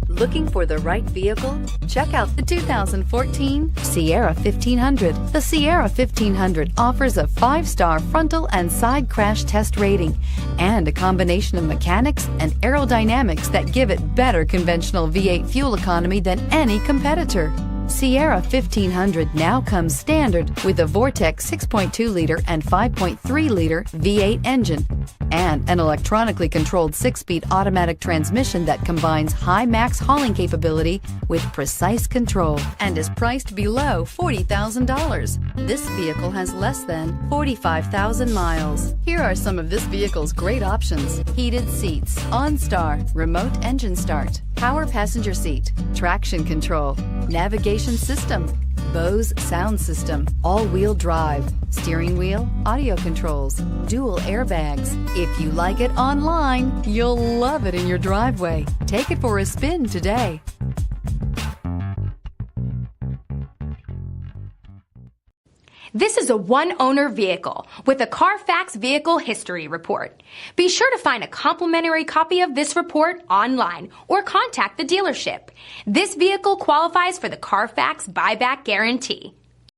Looking for the right vehicle? Check out the 2014 Sierra 1500. The Sierra 1500 offers a 5-star frontal and side crash test rating and a combination of mechanics and aerodynamics that give it better conventional V8 fuel economy than any competitor. Sierra 1500 now comes standard with a Vortex 6.2-liter and 5.3-liter V8 engine and an electronically controlled 6-speed automatic transmission that combines high max hauling capability with precise control and is priced below $40,000. This vehicle has less than 45,000 miles. Here are some of this vehicle's great options: heated seats, OnStar, remote engine start, power passenger seat, traction control, navigation system, Bose sound system, all-wheel drive, steering wheel audio controls, dual airbags. If you like it online, you'll love it in your driveway. Take it for a spin today. This is a one-owner vehicle with a Carfax Vehicle History Report. Be sure to find a complimentary copy of this report online or contact the dealership. This vehicle qualifies for the Carfax Buyback Guarantee.